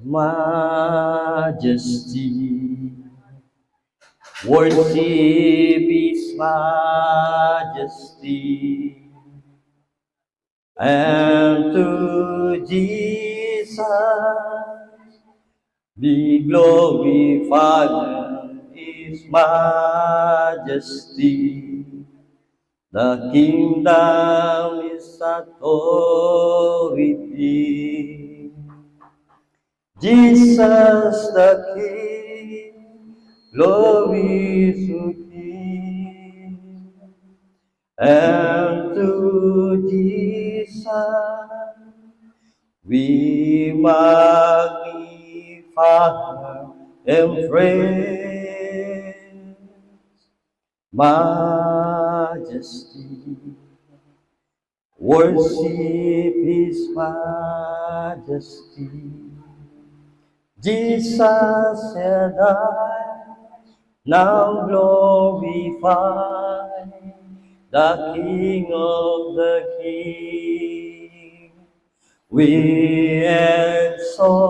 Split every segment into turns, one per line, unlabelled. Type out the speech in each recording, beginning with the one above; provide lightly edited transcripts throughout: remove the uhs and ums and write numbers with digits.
majesty. Worship His majesty. And to Jesus be glorified His majesty. The kingdom is authority. Jesus the King, glory to Him. And to Jesus we magnify and praise. Majesty, worship His majesty. Jesus said, I now glorify the King of the King. We exalt,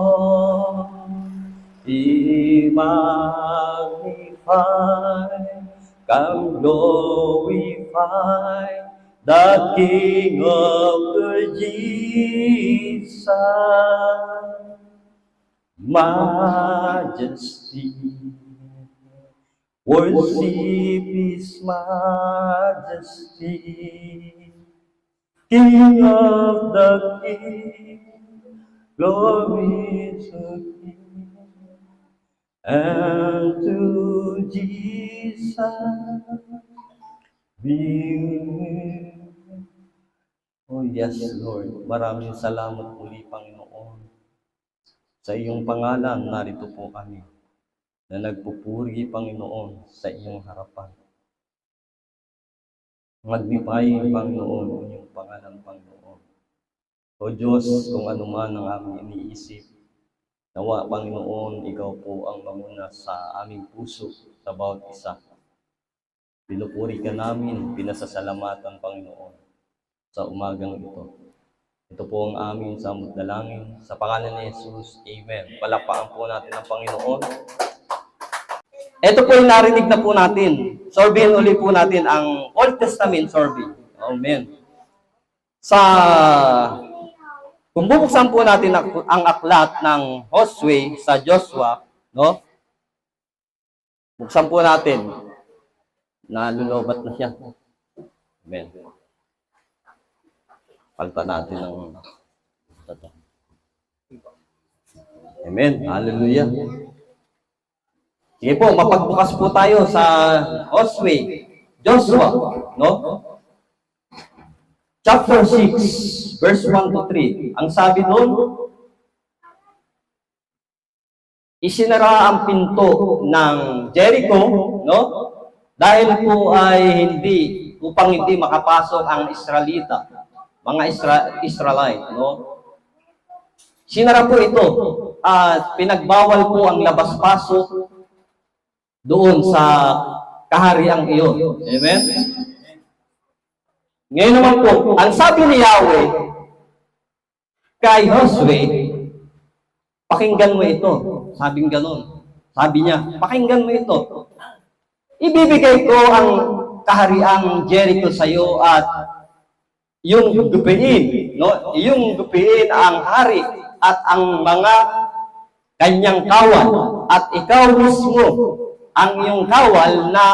He magnify, come glorify the King of the Jesus. Majesty, worship His majesty. King of the King, glory to Him. And to Jesus be. Oh yes, Lord. Maraming salamat muli, Panginoon. Sa iyong pangalan, narito po kami na nagpupuri, Panginoon, sa iyong harapan. Magnify, Panginoon, ang iyong pangalan, Panginoon. O Diyos, kung ano man ang aming iniisip, nawa, Panginoon, Ikaw po ang manguna sa aming puso, sa bawat isa. Pinupuri ka namin, pinasasalamatan, Panginoon, sa umagang ito. Ito po ang aming samot dalangin. Sa pangalan ni Jesus, Amen. Palakpakan po natin ang Panginoon. Ito po yung narinig na po natin. Sorbihin uli po natin ang Old Testament survey. Amen. Kung bubuksan po natin ang aklat ng Josue sa Joshua, no? Buksan po natin. Nalulubat na siya. Amen. Palta natin ang ito. Amen. Hallelujah. Sige po, mapagbukas po tayo sa Joshua, no? Chapter 6, verse 1 to 3. Ang sabi doon, isinara ang pinto ng Jericho, no? Dahil po ay upang hindi makapasok ang Israelita. Mga Israelite, no? Sinara po ito at pinagbawal po ang labas-pasok doon sa kahariang iyon. Amen? Ngayon naman po, ang sabi ni Yahweh kay Josue, pakinggan mo ito. Sabing ganun. Sabi niya, pakinggan mo ito. Ibibigay ko ang kahariang Jericho sa iyo at yung gupiin, no? Yung gupiin ang hari at ang mga kanyang kawal at ikaw mismo ang iyong kawal na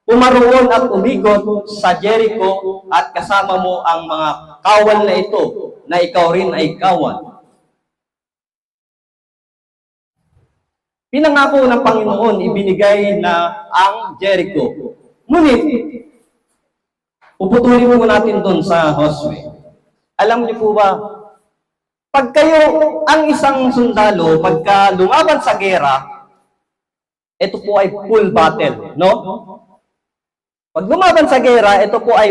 pumaroon at umikot sa Jericho at kasama mo ang mga kawal na ito na ikaw rin ay kawal. Pinangako ng Panginoon, ibinigay na ang Jericho. Ngunit, puputulin po natin doon sa Josue. Alam niyo po ba, pag kayo, ang isang sundalo, pagka lumaban sa gera, ito po ay full battle, no? Pag lumaban sa gera, ito po ay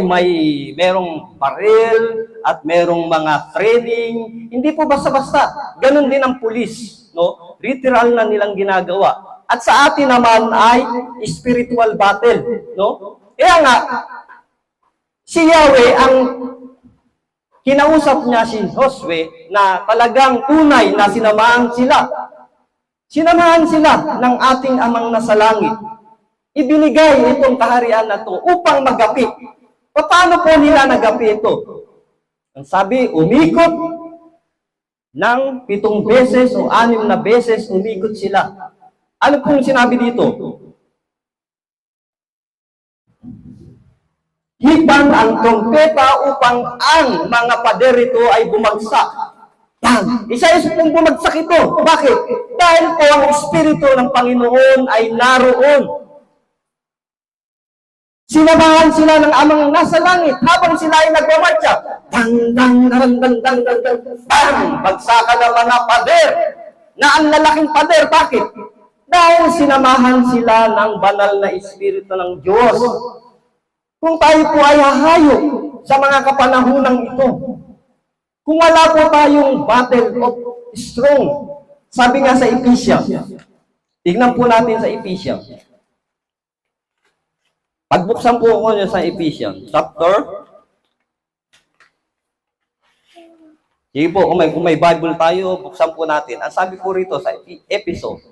merong baril at merong mga training. Hindi po basta-basta. Ganon din ang pulis, no? Literal na nilang ginagawa. At sa atin naman ay spiritual battle, no? Kaya nga, si Yahweh ang kinausap niya si Josue na talagang tunay na sinamahan sila. Sinamahan sila ng ating amang nasa langit. Ibinigay itong kaharian na to upang magapi. Paano po nila nagapi ito? Ang sabi, umikot ng 7 beses o 6 na beses umikot sila. Ano pong sinabi dito? Hipan ang trompeta upang ang mga pader ito ay bumagsak. Yan. Isa-isa pong bumagsak ito. Bakit? Dahil po ang Espiritu ng Panginoon ay naroon. Sinamahan sila ng amang nasa langit habang sila ay nagmamarcha. Dang, dang, dang, dang, dang, dang, dang, bang! Bagsakan ng mga pader na ang lalaking pader. Bakit? Dahil sinamahan sila ng banal na Espiritu ng Diyos. Kung tayo po ay hahayo sa mga kapanahunang ito, kung wala po tayong battle of strong, sabi nga sa Ephesians, tignan po natin sa Ephesians. Pagbuksan po ako sa Ephesians, chapter. Sige po, kung may Bible tayo, buksan po natin. Ang sabi po rito sa episode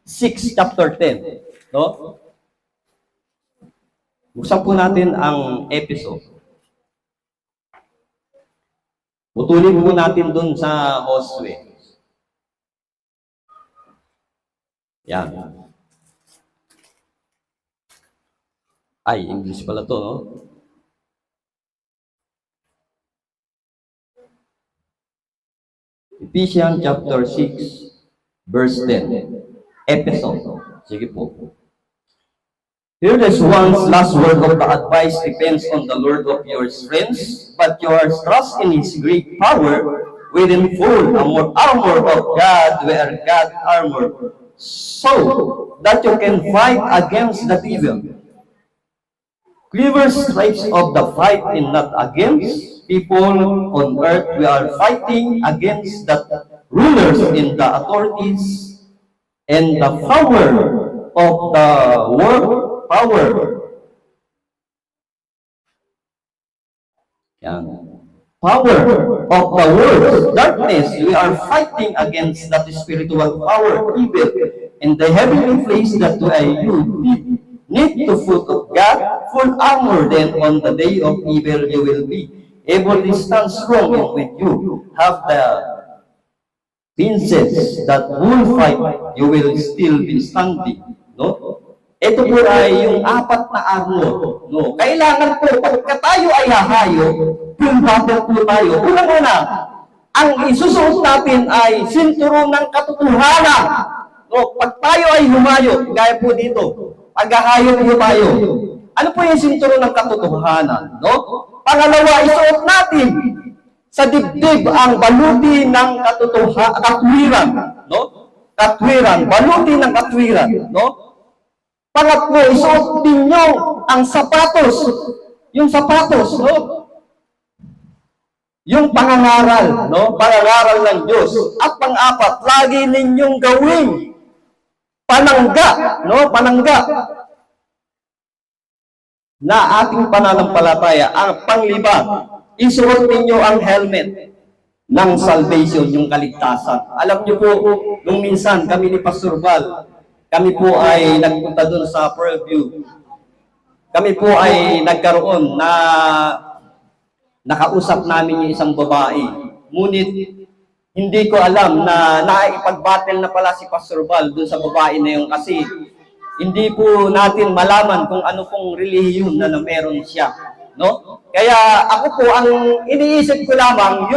6, chapter 10. No? Buksan po natin ang episode. Putulin po natin dun sa Josue. Yan. Ay, English pala to, no? Ephesians chapter 6, verse 10. Episode. Sige po. Here is one's last word of the advice depends on the Lord of your strength, but your trust in His great power within full armor of God, where God armor, so that you can fight against the devil. Clever stripes of the fight and not against people on earth. We are fighting against the rulers and the authorities and the power of the world. Power. Yan. Power of the world, darkness. We are fighting against that spiritual power, evil, in the heavenly place that you need to foot of God, full armor. Then on the day of evil, you will be able to stand strong, and with you have the pincers that will fight, you will still be standing. No? Ito po ay yung 4 na armor. No? Kailangan po, pagka tayo ay hahayo, yung battle po tayo, unang-una, ang isusuot natin ay sinturon ng katotohanan. No? Pag tayo ay humayo, gaya po dito, paghahayo po tayo, ano po yung sinturon ng katotohanan? No? Pangalawa, isuot natin sa dibdib ang baluti ng katwiran. No? Katwiran, baluti ng katwiran. No? Pangatlo, isuot din nyo ang sapatos. Yung sapatos, no? Yung pangangaral, no? Pangangaral ng Diyos. At pang-apat, lagi ninyong gawin panangga, no? Panangga na ating pananampalataya. Ang panglima, isuot ninyo ang helmet ng salvation, yung kaligtasan. Alam niyo po, nung minsan kami ni Pastor Val, kami po ay nagpunta doon sa Pearlview. Kami po ay nagkaroon na nakausap namin yung isang babae. Ngunit hindi ko alam na naipag-battle na pala si Pastor Val doon sa babae na yun kasi hindi po natin malaman kung ano pong relihiyon na meron siya. No? Kaya ako po, ang iniisip ko lamang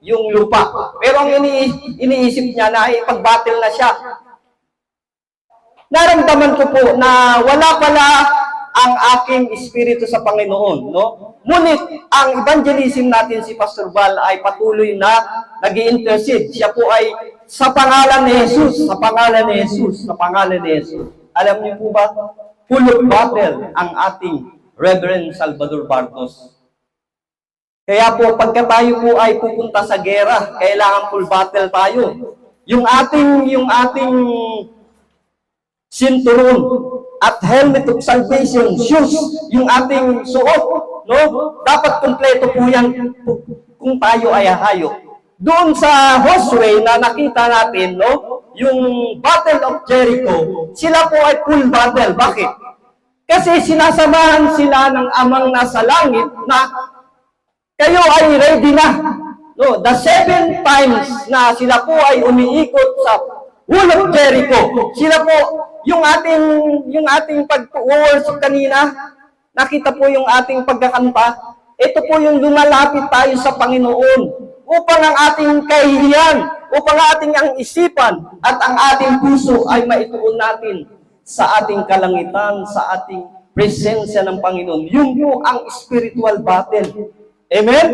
yung lupa. Pero ang iniisip niya na ipag-battle na siya. Naramdaman ko po na wala pala ang aking espiritu sa Panginoon. No? Ngunit, ang evangelism natin si Pastor Val ay patuloy na nag-i-intercede. Siya po ay sa pangalan ni Jesus, sa pangalan ni Jesus, sa pangalan ni Jesus. Alam niyo po ba, full of battle ang ating Reverend Salvador Bartos. Kaya po, pagka tayo po ay pupunta sa gera, kailangan full battle tayo. Yung ating sinturon at helmet of salvation, shoes, yung ating suot, no? Dapat kumpleto po yan kung tayo ay hahayo. Doon sa Joshua na nakita natin, no? Yung Battle of Jericho, sila po ay full battle. Bakit? Kasi sinasamahan sila ng amang nasa langit na kayo ay ready na. No, the 7 times na sila po ay umiikot sa wall of Jericho. Sila po, yung ating pag-worship kanina, nakita po yung ating pagkakanta. Ito po yung lumalapit tayo sa Panginoon upang ang ating kahihiyan, upang ang ating ang isipan at ang ating puso ay maituon natin sa ating kalangitan, sa ating presensya ng Panginoon. Yun po ang spiritual battle. Amen?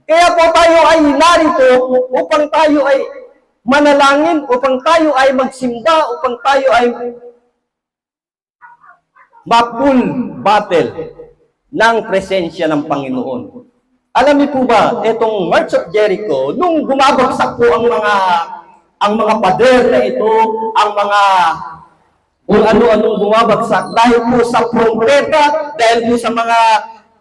Kaya po tayo ay narito upang tayo ay manalangin, upang tayo ay magsimba, upang tayo ay ma-full battle ng presensya ng Panginoon. Alam niyo po ba, itong March of Jericho, nung gumabagsak po ang mga pader na ito, ang mga kung ano-anong bumabagsak dahil po sa trompeta, dahil po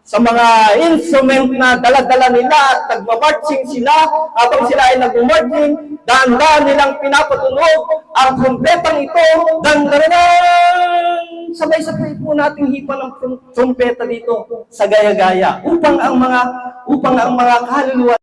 sa mga instrument na dala-dala nila at nagmamarching sila, habang sila ay nagmamarching, daan-daan nilang pinapatunog ang trompetang ito, dan-dan-dan! Sabay-sabay po nating hipan ng trompeta dito sa gaya-gaya upang ang mga kaluluwa